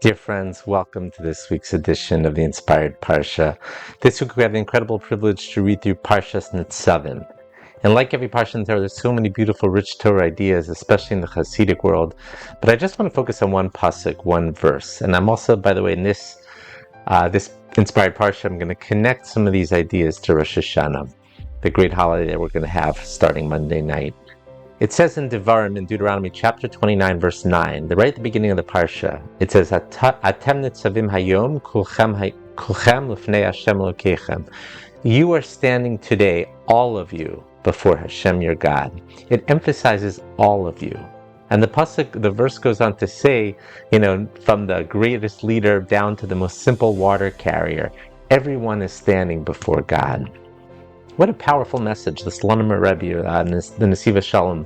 Dear friends, welcome to this week's edition of the Inspired Parsha. This week we have the incredible privilege to read through Parshat Nitzavim. And like every Parsha in the Torah, there's so many beautiful, rich Torah ideas, especially in the Hasidic world. But I just want to focus on one pasuk, one verse. And I'm also, by the way, in this Inspired Parsha, I'm going to connect some of these ideas to Rosh Hashanah, the great holiday that we're going to have starting Monday night. It says in Devarim, in Deuteronomy chapter 29, verse 9, right at the beginning of the Parsha, it says, Atem Nitzavim hayom kulchem lifnei Hashem Elokeichem. You are standing today, all of you, before Hashem your God. It emphasizes all of you. And the verse goes on to say, from the greatest leader down to the most simple water carrier, everyone is standing before God. What a powerful message. The Slonimer Rebbe, the Nesiva Shalom,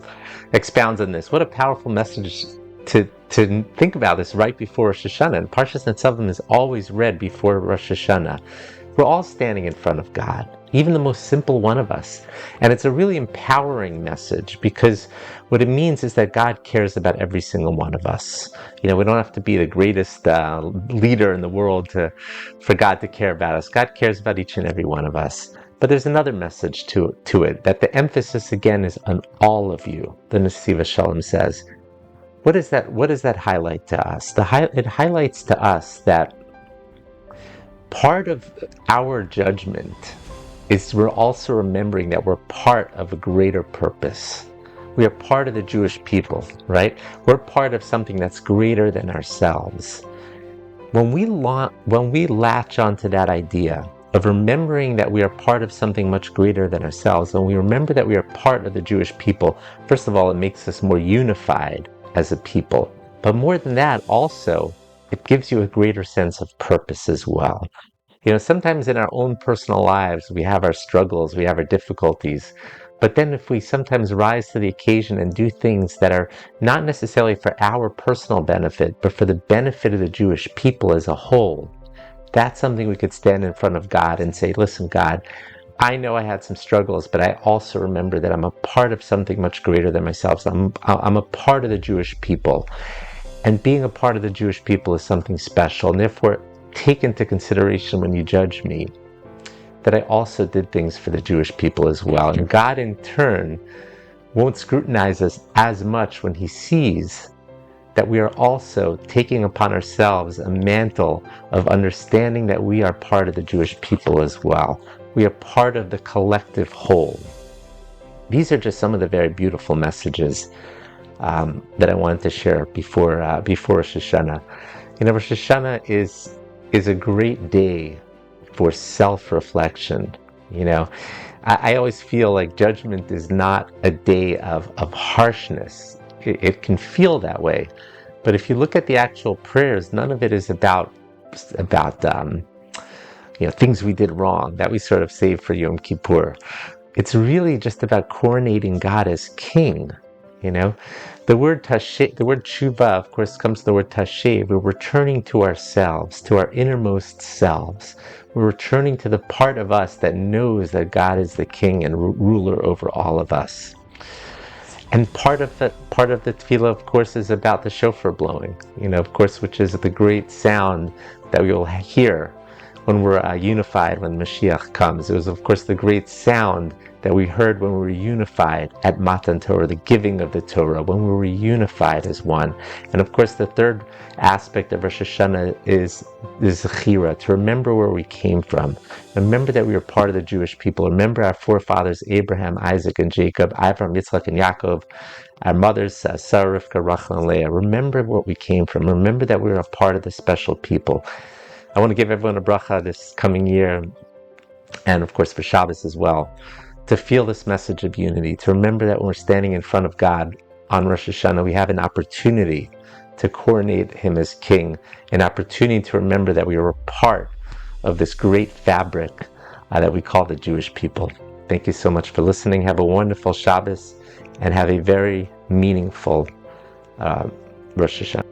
expounds on this. What a powerful message to think about this right before Rosh Hashanah. And Parshat Nitzavim is always read before Rosh Hashanah. We're all standing in front of God, even the most simple one of us. And it's a really empowering message, because what it means is that God cares about every single one of us. We don't have to be the greatest leader in the world for God to care about us. God cares about each and every one of us. But there's another message to it, that the emphasis again is on all of you, the Nesiva Shalom says. What does that highlight to us? It highlights to us that part of our judgment is we're also remembering that we're part of a greater purpose. We are part of the Jewish people, right? We're part of something that's greater than ourselves. When we latch onto that idea of remembering that we are part of something much greater than ourselves, when we remember that we are part of the Jewish people, first of all, it makes us more unified as a people. But more than that, also, it gives you a greater sense of purpose as well. Sometimes in our own personal lives, we have our struggles, we have our difficulties. But then if we sometimes rise to the occasion and do things that are not necessarily for our personal benefit, but for the benefit of the Jewish people as a whole, that's something we could stand in front of God and say, listen, God, I know I had some struggles, but I also remember that I'm a part of something much greater than myself. So I'm a part of the Jewish people. And being a part of the Jewish people is something special. And therefore, take into consideration when you judge me that I also did things for the Jewish people as well. And God, in turn, won't scrutinize us as much when he sees that we are also taking upon ourselves a mantle of understanding that we are part of the Jewish people as well. We are part of the collective whole. These are just some of the very beautiful messages that I wanted to share before Rosh Hashanah. Rosh Hashanah is a great day for self-reflection. I always feel like judgment is not a day of harshness. It can feel that way, but if you look at the actual prayers, none of it is about things we did wrong that we sort of save for Yom Kippur. It's really just about coronating God as King. The word tashe, the word tshuva, of course, comes from the word tashe. We're returning to ourselves, to our innermost selves. We're returning to the part of us that knows that God is the King and ruler over all of us. And part of the tefillah, of course, is about the shofar blowing, of course, which is the great sound that we will hear when we're unified, when Mashiach comes. It was, of course, the great sound that we heard when we were unified at Matan Torah, the giving of the Torah, when we were unified as one. And of course, the third aspect of Rosh Hashanah is Zechira, to remember where we came from. Remember that we were part of the Jewish people. Remember our forefathers, Abraham, Isaac, and Jacob, Avraham, Yitzchak, and Yaakov, our mothers, Sarah, Rivka, Rachel, and Leah. Remember where we came from. Remember that we were a part of the special people. I want to give everyone a bracha this coming year, and of course for Shabbos as well, to feel this message of unity, to remember that when we're standing in front of God on Rosh Hashanah, we have an opportunity to coronate him as King, an opportunity to remember that we are a part of this great fabric that we call the Jewish people. Thank you so much for listening. Have a wonderful Shabbos, and have a very meaningful Rosh Hashanah.